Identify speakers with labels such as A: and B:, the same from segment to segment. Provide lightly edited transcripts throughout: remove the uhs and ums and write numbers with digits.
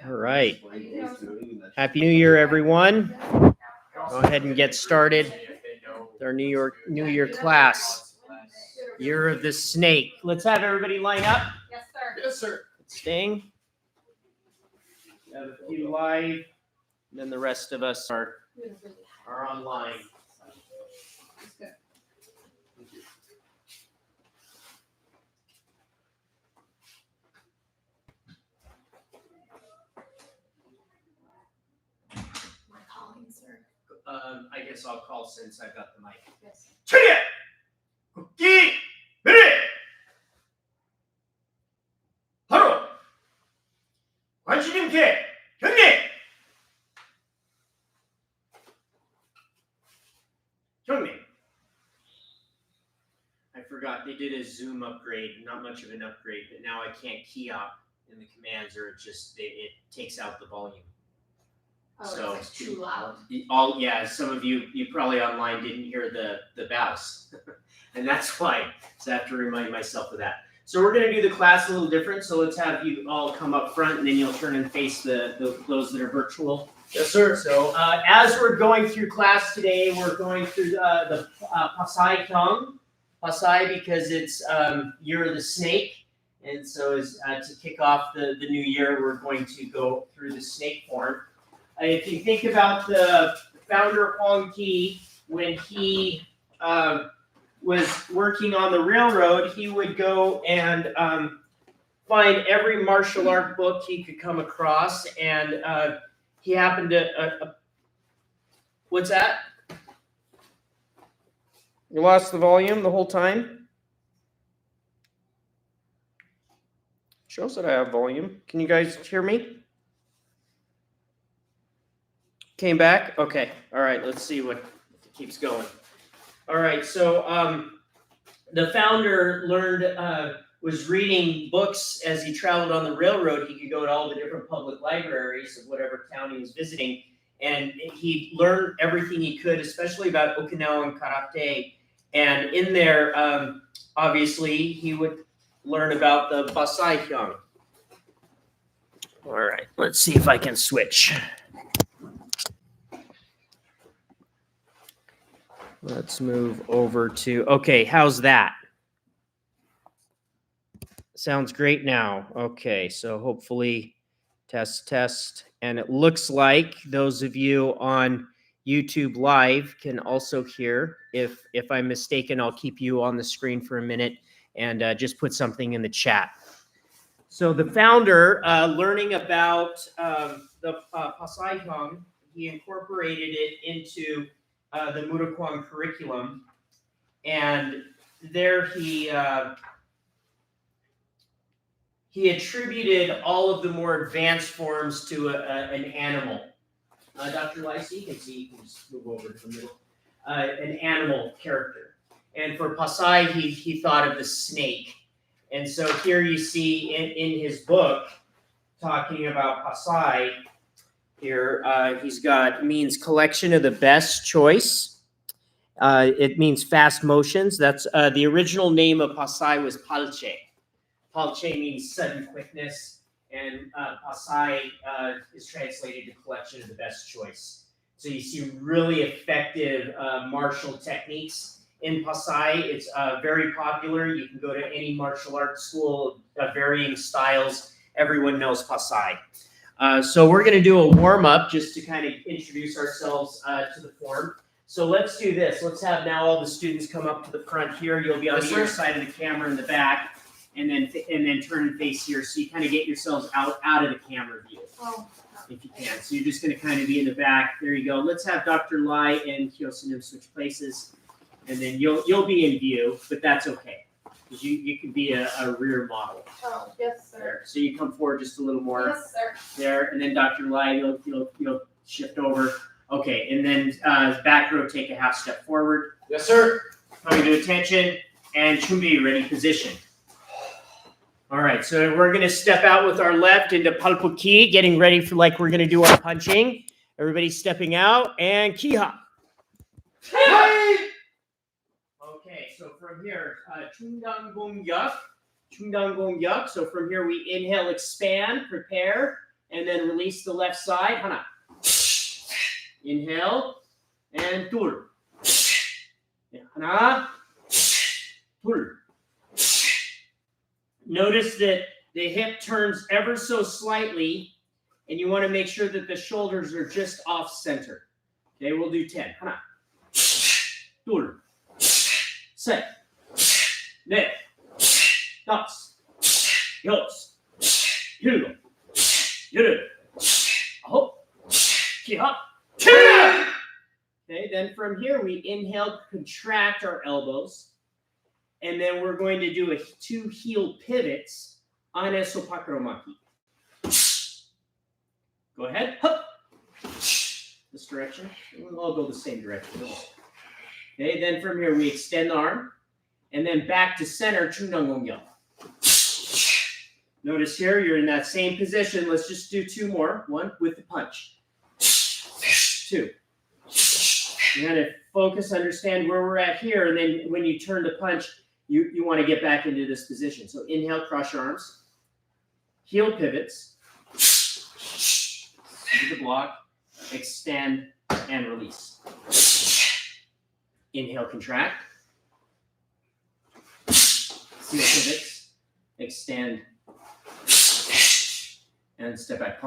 A: All right. Happy New Year, everyone. Go ahead and get started with our New Year class. Year of the Snake. Let's have everybody line up.
B: Yes, sir.
C: Yes, sir.
A: Staying. We have a few live, and then the rest of us are online. I guess I'll call since I've got the mic.
B: Yes.
A: Cheer! Cookie! Ready! Hello! 관심님께 형님! 형님! I forgot they did a Zoom upgrade, not much of an upgrade, but now I can't key up in the commands or it takes out the volume.
B: Oh,
A: So
B: it's like too loud.
A: Some of you probably online didn't hear the bows. And that's why. So I have to remind myself of that. So we're going to do the class a little different. So let's have you all come up front and then you'll turn and face those that are virtual.
C: Yes, sir.
A: So as we're going through class today, we're going through the Passai hyung. Passai because it's Year of the Snake. And so to kick off the new year, we're going to go through the snake form. If you think about the founder Huang Ti, when he was working on the railroad, he would go and find every martial art book he could come across, and he happened to. What's that? You lost the volume the whole time? Shows that I have volume. Can you guys hear me? Came back? Okay. All right. Let's see what keeps going. All right. So the founder was reading books as he traveled on the railroad. He could go to all the different public libraries of whatever town he was visiting, and he learned everything he could, especially about Okinawan karate. And in there, obviously, he would learn about the Passai hyung. All right. Let's see if I can switch. Let's move over to, okay, how's that? Sounds great now. Okay, so hopefully test. And it looks like those of you on YouTube Live can also hear. If I'm mistaken, I'll keep you on the screen for a minute and just put something in the chat. So the founder, learning about the Passai hyung, he incorporated it into the Murokwang curriculum, and there he attributed all of the more advanced forms to an animal. Dr. Lacey, you can just move over to the middle. An animal character, and for Passai, he thought of the snake, and so here you see in his book talking about Passai. Here, he's got means collection of the best choice. It means fast motions. That's the original name of Passai was Palche. Palche means sudden quickness, and Passai is translated to collection of the best choice. So you see really effective martial techniques in Passai. It's very popular. You can go to any martial arts school of varying styles. Everyone knows Passai. So we're going to do a warm-up just to kind of introduce ourselves to the form. So let's do this. Let's have now all the students come up to the front here. You'll be on the other side of the camera in the back, and then turn and face here. So you kind of get yourselves out of the camera view, if you can. So you're just going to kind of be in the back. There you go. Let's have Dr. Lai and Hyosunim switch places, and then you'll be in view, but that's okay. Because you could be a rear model.
B: Oh, yes, sir.
A: There. So you come forward just a little more.
B: Yes, sir.
A: There, and then Dr. Lai, you'll shift over. Okay, and then back row, take a half step forward.
C: Yes, sir.
A: Coming to attention, and Chumbi, ready, position. All right, so we're going to step out with our left into Palpuki, getting ready for like we're going to do our punching. Everybody stepping out, and Kiha.
C: Hey!
A: Okay, so from here, Chungdang Gong Yak. So from here we inhale, expand, prepare, and then release the left side. Hana. Inhale, and 둘. Hana, 둘. Notice that the hip turns ever so slightly, and you want to make sure that the shoulders are just off center. Okay, we'll do 10. 하나, 둘, 셋, 넷, 다섯, 여섯, 일곱, 여덟, 아홉, 기합, ten. Okay, then from here we inhale, contract our elbows, and then we're going to do 2 heel pivots on esopakuromaki. Go ahead. Hup. This direction. We'll all go the same direction. Okay, then from here we extend the arm, and then back to center, 중앙공격. Notice here you're in that same position. Let's just do 2 more. 1 with the punch. 2. You gotta focus, understand where we're at here, and then when you turn the punch, you want to get back into this position. So inhale, cross your arms. Heel pivots. Into the block. Extend and release. Inhale, contract. Heel pivots. Extend. And step back.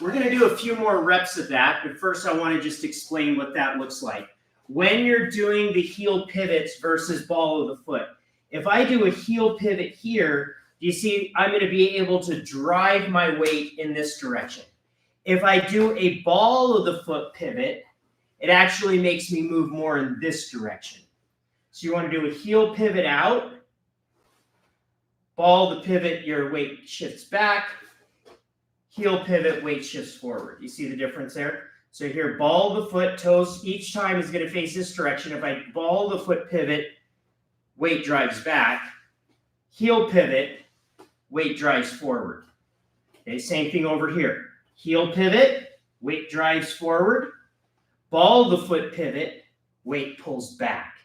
A: We're going to do a few more reps of that, but first I want to just explain what that looks like. When you're doing the heel pivots versus ball of the foot, if I do a heel pivot here, do you see I'm going to be able to drive my weight in this direction. If I do a ball of the foot pivot, it actually makes me move more in this direction. So you want to do a heel pivot out, ball the pivot, your weight shifts back, heel pivot, weight shifts forward. You see the difference there? So here, ball the foot, toes each time is going to face this direction. If I ball the foot pivot, weight drives back. Heel pivot, weight drives forward. Okay, same thing over here. Heel pivot, weight drives forward. Ball the foot pivot, weight pulls back.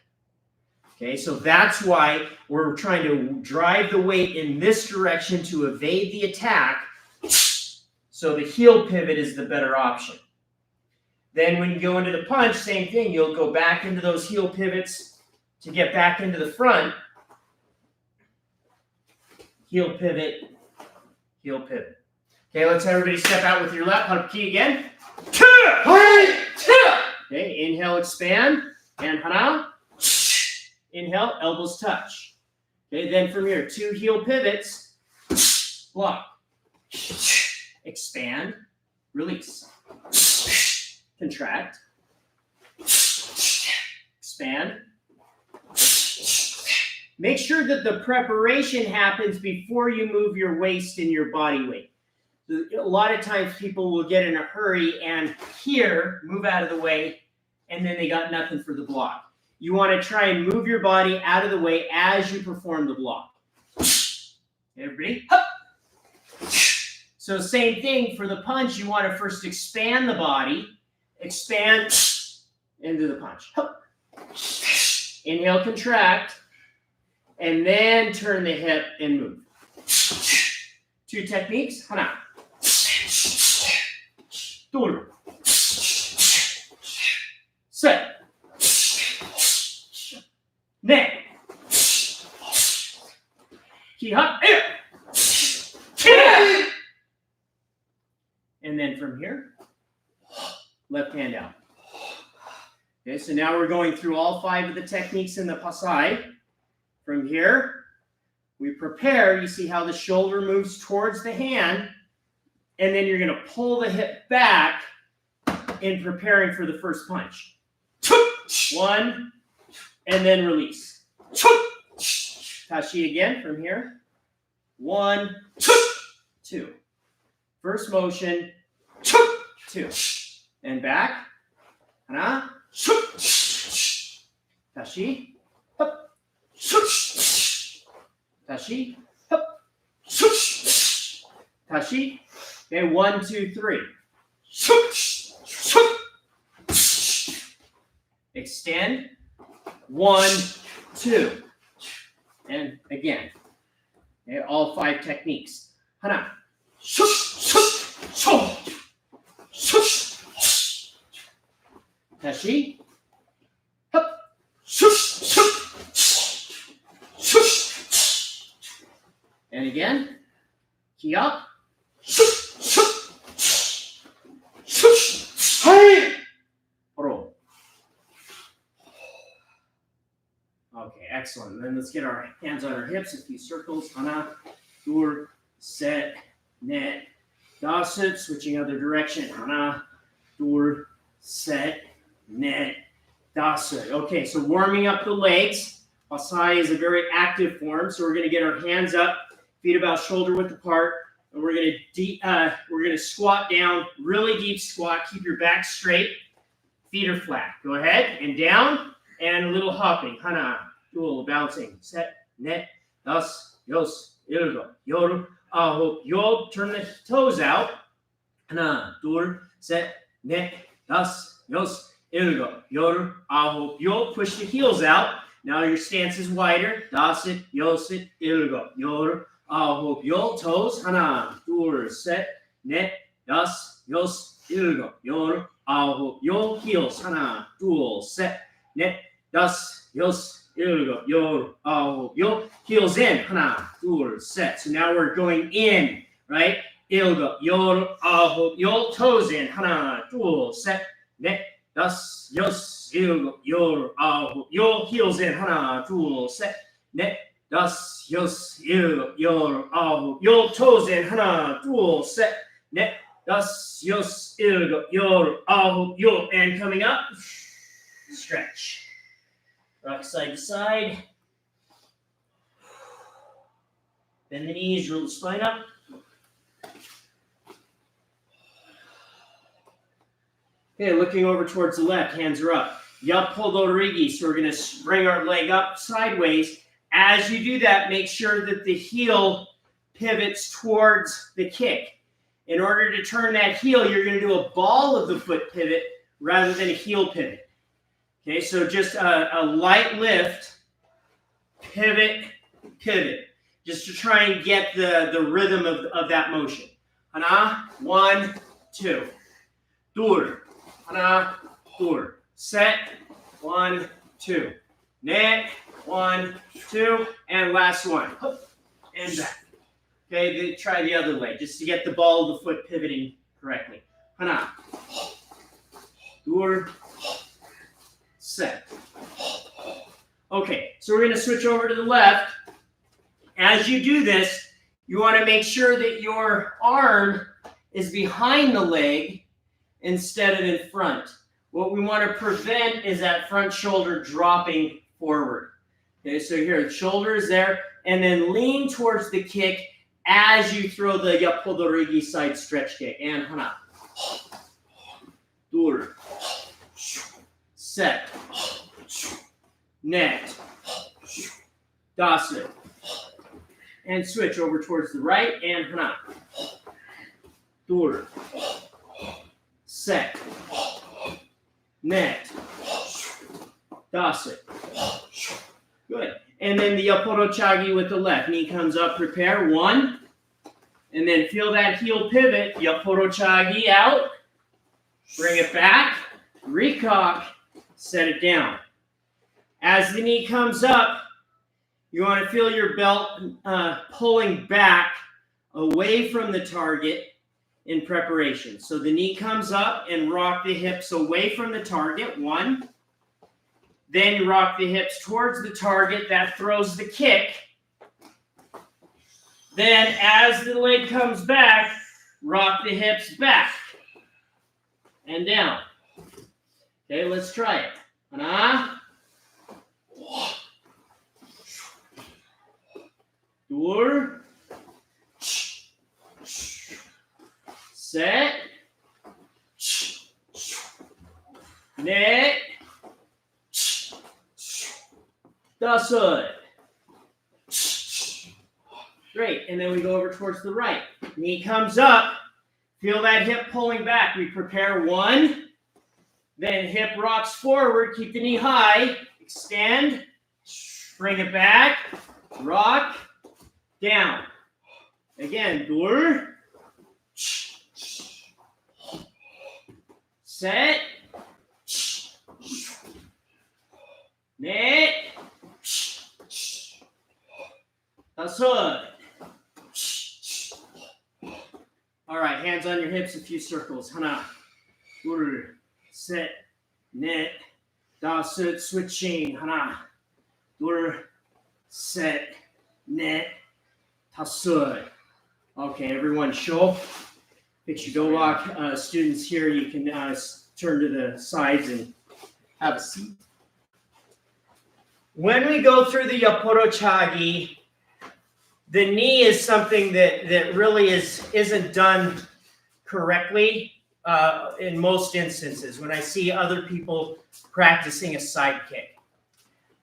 A: Okay, so that's why we're trying to drive the weight in this direction to evade the attack. So the heel pivot is the better option. Then when you go into the punch, same thing. You'll go back into those heel pivots to get back into the front. Heel pivot, heel pivot. Okay, let's have everybody step out with your left. Hana key again. Okay, inhale, expand. And hana. Inhale, elbows touch. Okay, then from here, 2 heel pivots. Block. Expand. Release. Contract. Expand. Make sure that the preparation happens before you move your waist and your body weight. A lot of times people will get in a hurry and here, move out of the way, and then they got nothing for the block. You want to try and move your body out of the way as you perform the block. Everybody, up. So same thing for the punch. You want to first expand the body, expand into the punch. Up. Inhale, contract, and then turn the hip and move. 2 techniques. Hana. 둘. 셋. 넷. 기합. And then from here, left hand out. Okay, so now we're going through all 5 of the techniques in the Passai. From here, we prepare. You see how the shoulder moves towards the hand, and then you're going to pull the hip back in preparing for the first punch. 1, and then release. Tashi again from here. 1, 2. First motion, 2. And back. Hana. Tashi. Up. Tashi. Up. Tashi. Okay, 1, 2, 3. Extend. 1, 2. And again. Okay, all 5 techniques. Hana. Tashi. And again. Key up. Roll. Okay, excellent. Then let's get our hands on our hips, a few circles. Hana, dur, set, net, dasit, switching other direction. Hana, dur, set, net, dasit. Okay, so warming up the legs. Passai is a very active form, so we're going to get our hands up, feet about shoulder width apart, and we're going to squat down, really deep squat. Keep your back straight, feet are flat. Go ahead and down, and a little hopping. Hana, dual, bouncing. Set, net, das, yos, ilgo, yor, aho, yod. Turn the toes out. Hana, dur, set, net, das, yos, ilgo, yor, aho, yod. Push the heels out. Now your stance is wider. Dasit, yosit, ilgo, yor, aho, yod. Toes. Hana, dur, set, net, das, yos, ilgo, yor, aho, yod. Heels. Hana, dual, set, net, das, yos, ilgo, yor, aho, yod. Heels in. Hana, dur, set. So now we're going in, right? Ilgo, yor, aho, yod. Toes in. Hana, dual, set, net, das, yos, ilgo, yor, aho, yod. Heels in. Hana, dual, set, net, das, yos, ilgo, yor, aho, yod. Toes in. Hana, dual, set, net, das, yos, ilgo, yor, aho, yod. And coming up, stretch. Rock side to side. Bend the knees, roll the spine up. Okay, looking over towards the left, hands are up. Yapodorigi, so we're going to bring our leg up sideways. As you do that, make sure that the heel pivots towards the kick. In order to turn that heel, you're going to do a ball of the foot pivot rather than a heel pivot. Okay, so just a light lift, pivot, pivot, just to try and get the rhythm of that motion. Hana, 1, 2. Dur, hana, dur. Set, 1, 2. Net, 1, 2. And last one. And back. Okay, try the other leg, just to get the ball of the foot pivoting correctly. Hana, dur, set. Okay, so we're going to switch over to the left. As you do this, you want to make sure that your arm is behind the leg instead of in front. What we want to prevent is that front shoulder dropping forward. Okay, so here, the shoulder is there, and then lean towards the kick as you throw the yapodorigi side stretch kick. And hana. Dur. Set. Net. Dasit. And switch over towards the right and hana. Dur. Set. Net. Dasit. Good. And then the yaporochagi with the left. Knee comes up, prepare. 1. And then feel that heel pivot. Yaporochagi out. Bring it back. Recock. Set it down. As the knee comes up, you want to feel your belt pulling back away from the target in preparation. So the knee comes up and rock the hips away from the target. 1. Then you rock the hips towards the target. That throws the kick. Then as the leg comes back, rock the hips back and down. Okay, let's try it. Hana. Dur. Set. Net. Dasit. Great, and then we go over towards the right. Knee comes up. Feel that hip pulling back. We prepare 1. Then hip rocks forward. Keep the knee high. Extend. Bring it back. Rock. Down. Again. Dur. set, 넷, 다섯. All right, hands on your hips, a few circles. 하나, 둘, 셋, 넷, 다섯. Switching. 하나, 둘, 셋, 넷, 다섯. Okay, everyone, show. Picture go walk. Students here, you can turn to the sides and have a seat. When we go through the Yaporo Chagi, the knee is something that really isn't done correctly in most instances when I see other people practicing a side kick.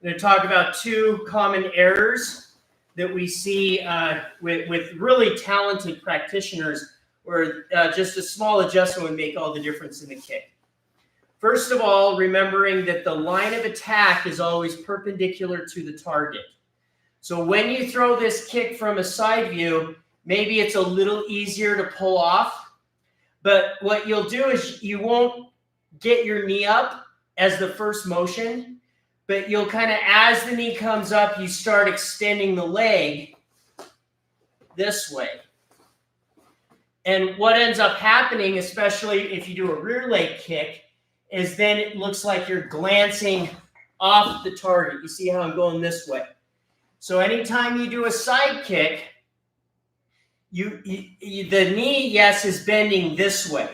A: I'm going to talk about two common errors that we see with really talented practitioners where just a small adjustment would make all the difference in the kick. First of all, remembering that the line of attack is always perpendicular to the target. So when you throw this kick from a side view, maybe it's a little easier to pull off. But what you'll do is you won't get your knee up as the first motion, but you'll kind of, as the knee comes up, you start extending the leg this way. And what ends up happening, especially if you do a rear leg kick, is then it looks like you're glancing off the target. You see how I'm going this way? So anytime you do a side kick, the knee, yes, is bending this way.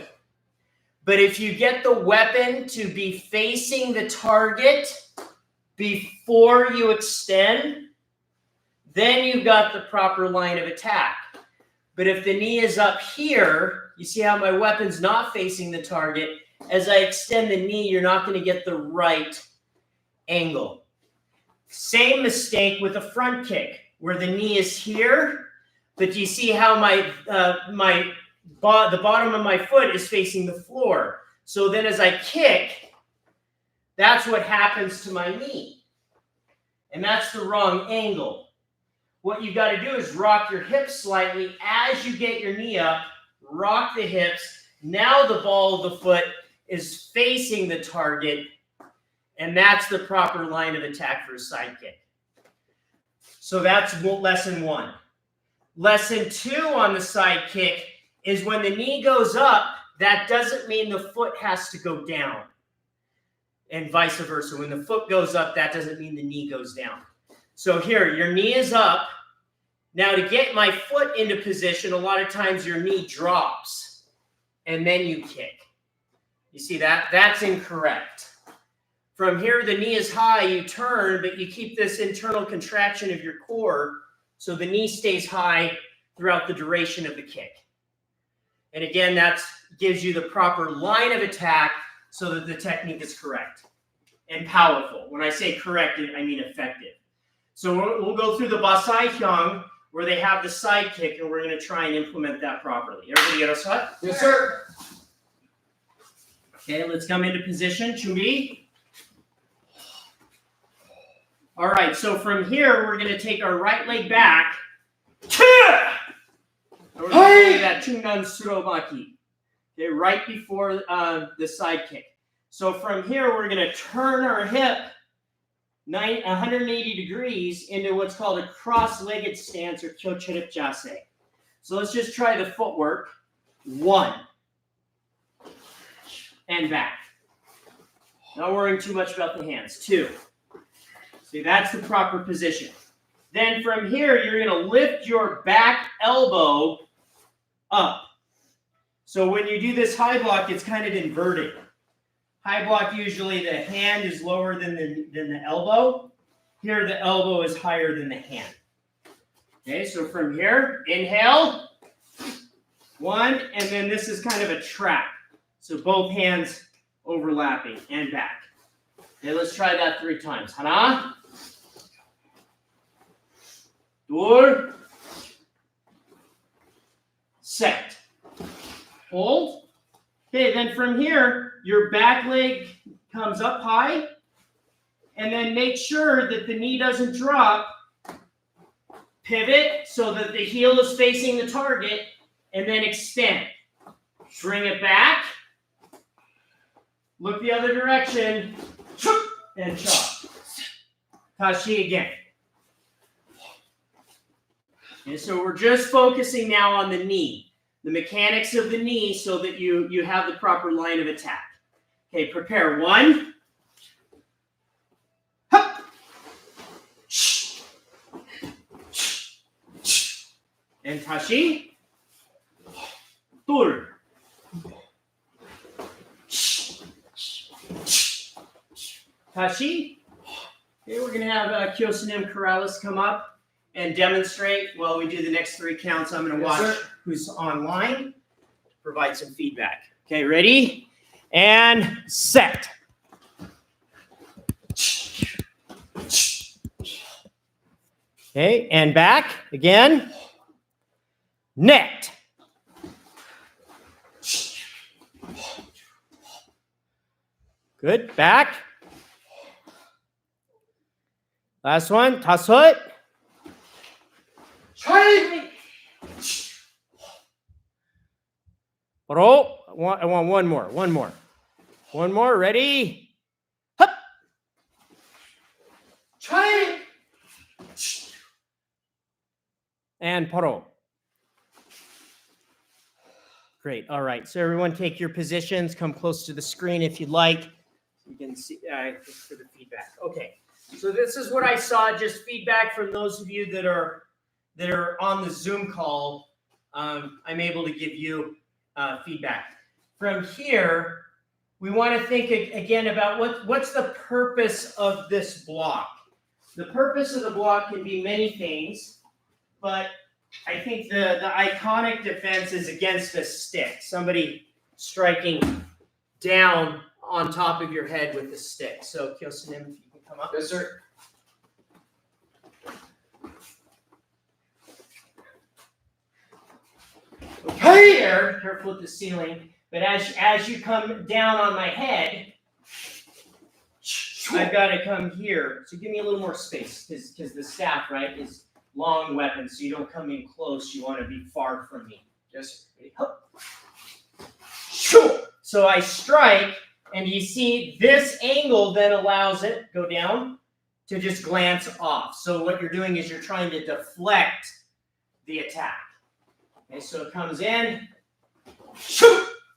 A: But if you get the weapon to be facing the target before you extend, then you've got the proper line of attack. But if the knee is up here, you see how my weapon's not facing the target. As I extend the knee, you're not going to get the right angle. Same mistake with a front kick, where the knee is here, but you see how the bottom of my foot is facing the floor. So then as I kick, that's what happens to my knee. And that's the wrong angle. What you got to do is rock your hips slightly as you get your knee up, rock the hips. Now the ball of the foot is facing the target, and that's the proper line of attack for a side kick. So that's lesson one. Lesson two on the side kick is when the knee goes up, that doesn't mean the foot has to go down. And vice versa. When the foot goes up, that doesn't mean the knee goes down. So here, your knee is up. Now to get my foot into position, a lot of times your knee drops and then you kick. You see that? That's incorrect. From here, the knee is high, you turn, but you keep this internal contraction of your core so the knee stays high throughout the duration of the kick. And again, that gives you the proper line of attack so that the technique is correct and powerful. When I say correct, I mean effective. So we'll go through the Passai hyung, where they have the side kick, and we're going to try and implement that properly. Everybody get us hot?
C: Yes, sir.
A: Okay, let's come into position. 준비. All right, so from here, we're going to take our right leg back. And we're going to do that Chungan Surobaki. Okay, right before the side kick. So from here, we're going to turn our hip 180 degrees into what's called a cross-legged stance or kyochirip jase. So let's just try the footwork. 1. And back. Not worrying too much about the hands. 2. See, that's the proper position. Then from here, you're going to lift your back elbow up. So when you do this high block, it's kind of inverted. High block, usually the hand is lower than the elbow. Here, the elbow is higher than the hand. Okay, so from here, inhale. 1, and then this is kind of a trap. So both hands overlapping and back. Okay, let's try that 3 times. 하나, 둘, 셋. Hold. Okay, then from here, your back leg comes up high, and then make sure that the knee doesn't drop. Pivot so that the heel is facing the target, and then extend. Bring it back. Look the other direction. And chop. Tashi again. And so we're just focusing now on the knee. The mechanics of the knee so that you have the proper line of attack. Okay, prepare. 1. Hup. And Tashi. 2. Tashi. Okay, we're going to have Kyosunim Corrales come up and demonstrate while we do the next 3 counts. I'm going to watch who's online to provide some feedback. Okay, ready? And set. Okay, and back again. Net. Good. Back. Last one. Tasut. Bro. I want one more. One more. Ready? Hup. And paro. Great. All right. So everyone take your positions. Come close to the screen if you'd like. You can see for the feedback. Okay. So this is what I saw. Just feedback from those of you that are on the Zoom call. I'm able to give you feedback. From here, we want to think again about what's the purpose of this block. The purpose of the block can be many things, but I think the iconic defense is against a stick. Somebody striking down on top of your head with a stick. So Kyosunim, if you can come up.
C: Yes, sir.
A: Okay, there, careful with the ceiling. But as you come down on my head, I've got to come here. So give me a little more space, because the staff, right, is long weapon, so you don't come in close. You want to be far from me. Just ready. So I strike, and you see this angle then allows it go down to just glance off. So what you're doing is you're trying to deflect the attack. Okay, so it comes in,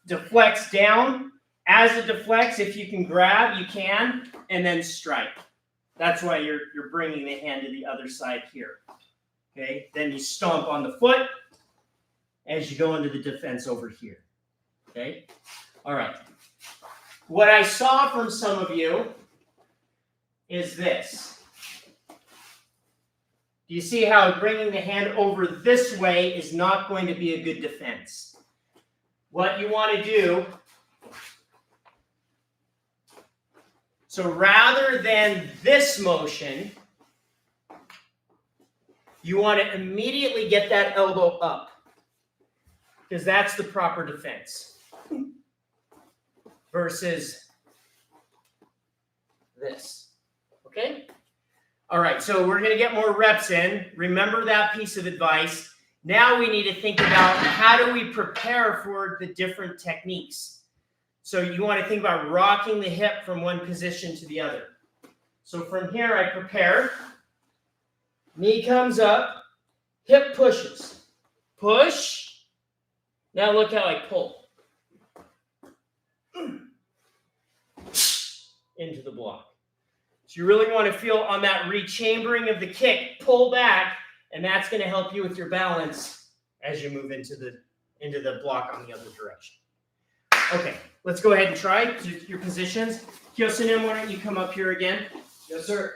A: deflects down. As it deflects, if you can grab, you can, and then strike. That's why you're bringing the hand to the other side here. Okay, then you stomp on the foot as you go into the defense over here. Okay, all right. What I saw from some of you is this. Do you see how bringing the hand over this way is not going to be a good defense? What you want to do, so rather than this motion, you want to immediately get that elbow up, because that's the proper defense. Versus this. Okay? All right, so we're going to get more reps in. Remember that piece of advice. Now we need to think about how do we prepare for the different techniques. So you want to think about rocking the hip from one position to the other. So from here, I prepare. Knee comes up. Hip pushes. Push. Now look how I pull. Into the block. So you really want to feel on that rechambering of the kick, pull back, and that's going to help you with your balance as you move into the block on the other direction. Okay, let's go ahead and try your positions. Kyosunim, why don't you come up here again?
C: Yes, sir.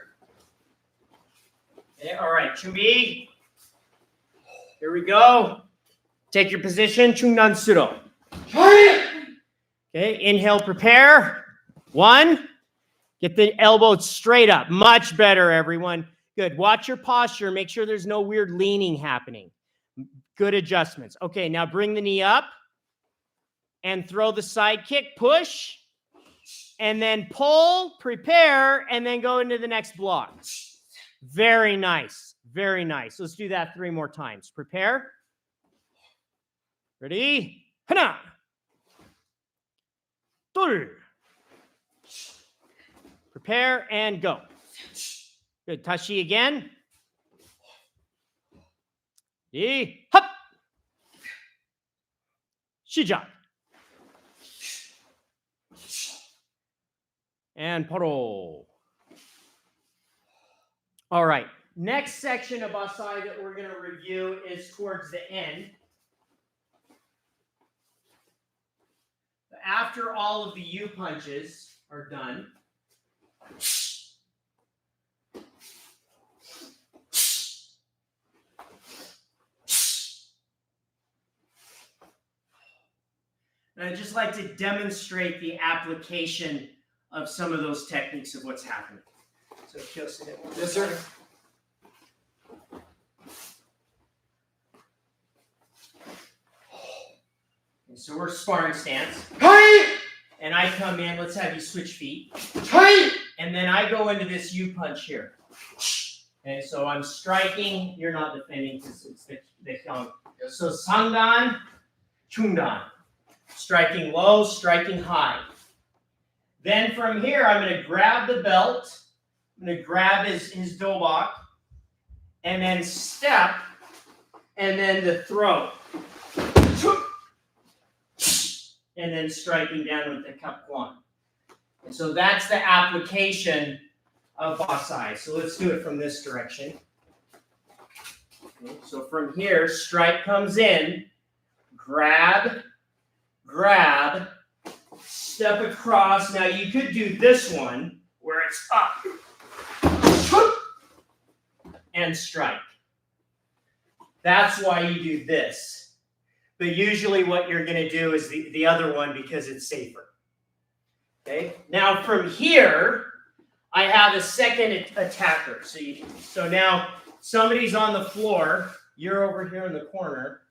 A: Okay, all right, Chumbi. Here we go. Take your position, Chungnan Suro. Okay, inhale, prepare. 1. Get the elbow straight up. Much better, everyone. Good. Watch your posture. Make sure there's no weird leaning happening. Good adjustments. Okay, now bring the knee up and throw the side kick. Push. And then pull, prepare, and then go into the next block. Very nice. Very nice. Let's do that 3 more times. Prepare. Ready? Hana. Tul. Prepare and go. Good. Tashi again. Hop. Shija. And paro. All right. Next section of Passai that we're going to review is towards the end. After all of the U punches are done, and I'd just like to demonstrate the application of some of those techniques of what's happening. So,
C: Yes, sir.
A: So we're sparring stance.
C: Hey!
A: And I come in, let's have you switch feet.
C: Hey!
A: And then I go into this U punch here. Okay, so I'm striking, you're not defending because it's the hyung. So Sangdan, Chungdan. Striking low, striking high. Then from here, I'm going to grab the belt. I'm going to grab his dobok. And then step. And then the throw. And then striking down with the kapwan. And so that's the application of Passai. So let's do it from this direction. Okay, so from here, strike comes in, grab, step across. Now you could do this one where it's up and strike. That's why you do this. But usually what you're going to do is the other one because it's safer. Okay. Now from here, I have a second attacker. So now somebody's on the floor. You're over here in the corner.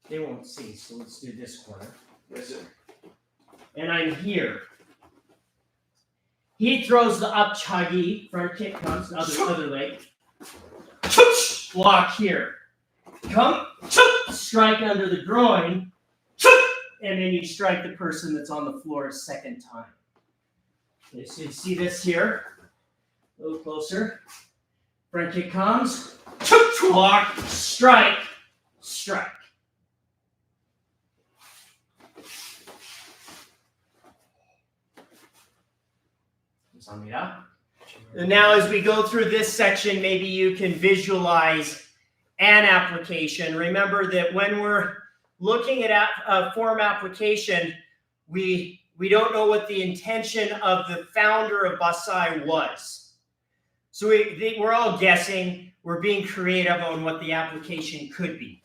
A: They won't see, so let's do this corner.
C: Yes, sir.
A: And I'm here. He throws the up chagi, front kick comes, other leg. Block here. Come, strike under the groin, and then you strike the person that's on the floor a second time. Okay, so you see this here, a little closer. Front kick comes, block, strike. And now as we go through this section, maybe you can visualize an application. Remember that when we're looking at form application, we don't know what the intention of the founder of Passai was. So we're all guessing. We're being creative on what the application could be.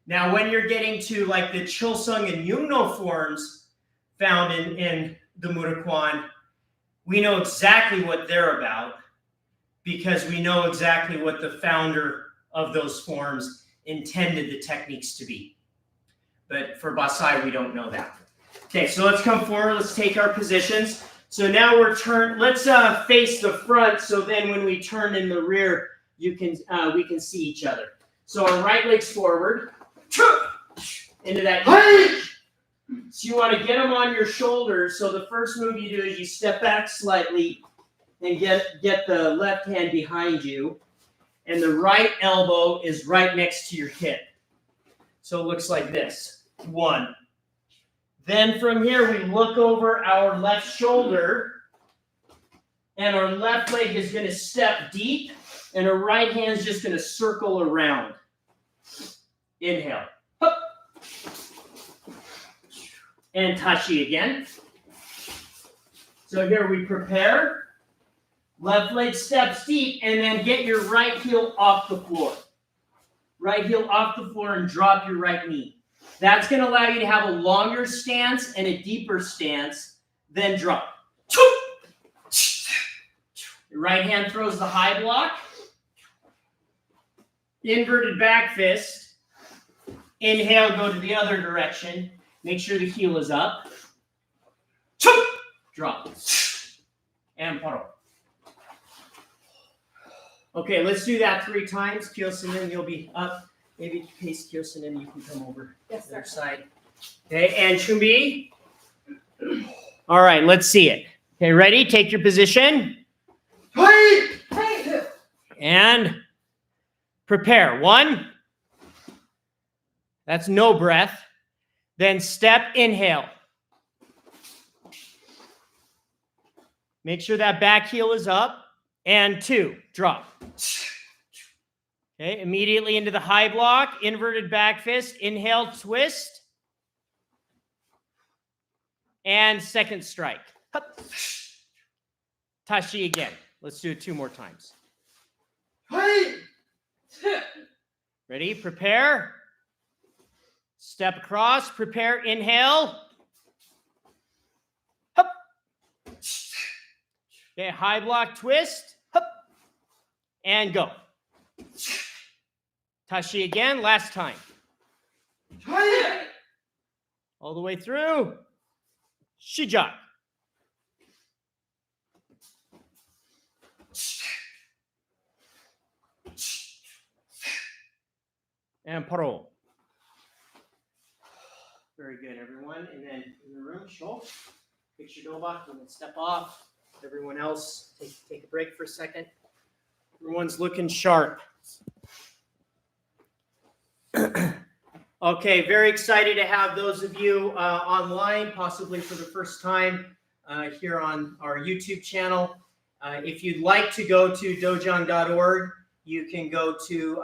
A: Now, when you're getting to like the Chilsung and Yungno forms found in the Murukwan, we know exactly what they're about because we know exactly what the founder of those forms intended the techniques to be. But for Passai, we don't know that. Okay, so let's come forward. Let's take our positions. So now we're turned. Let's face the front. So then when we turn in the rear, we can see each other. So our right leg's forward. Into that. So you want to get them on your shoulders. So the first move you do is you step back slightly and get the left hand behind you. And the right elbow is right next to your hip. So it looks like this. 1. Then from here, we look over our left shoulder. And our left leg is going to step deep. And our right hand is just going to circle around. Inhale. Hup. And tachi again. So here we prepare. Left leg steps deep, and then get your right heel off the floor. Right heel off the floor and drop your right knee. That's going to allow you to have a longer stance and a deeper stance, then drop. Your right hand throws the high block. Inverted back fist. Inhale, go to the other direction. Make sure the heel is up. Drop. And paro. Okay, let's do that 3 times. Kyosunin, you'll be up. Maybe pace Kyosunin, you can come over
B: Yes,
A: the other
B: sir.
A: side. Okay, and Chumbi. All right, let's see it. Okay, ready? Take your position
C: Hey!
B: Hey!
A: and prepare. 1. That's no breath. Then step, inhale. Make sure that back heel is up. And 2, drop. Okay, immediately into the high block, inverted back fist, inhale, twist. And second strike. Hup. Tashi again. Let's do it 2 more times.
C: Hey!
A: Ready? Prepare. Step across. Prepare. Inhale. Hup. Okay, high block twist. Hup. And go. Tashi again. Last time.
C: Hey!
A: All the way through. Shijak. And parole. Very good, everyone. And then in the room, show. Picture Dobach, and then step off. Everyone else, take a break for a second. Everyone's looking sharp. Okay, very excited to have those of you online, possibly for the first time here on our YouTube channel. If you'd like to go to dojang.org, you can go to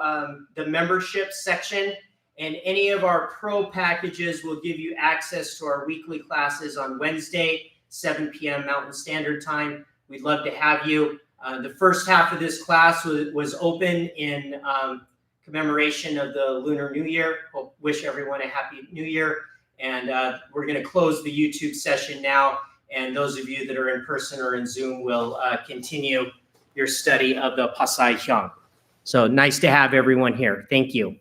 A: the membership section, and any of our pro packages will give you access to our weekly classes on Wednesday, 7 p.m. Mountain Standard Time. We'd love to have you. The first half of this class was open in commemoration of the Lunar New Year. Wish everyone a happy New Year. And we're going to close the YouTube session now. And those of you that are in person or in Zoom will continue your study of the Passai hyung. So nice to have everyone here. Thank you.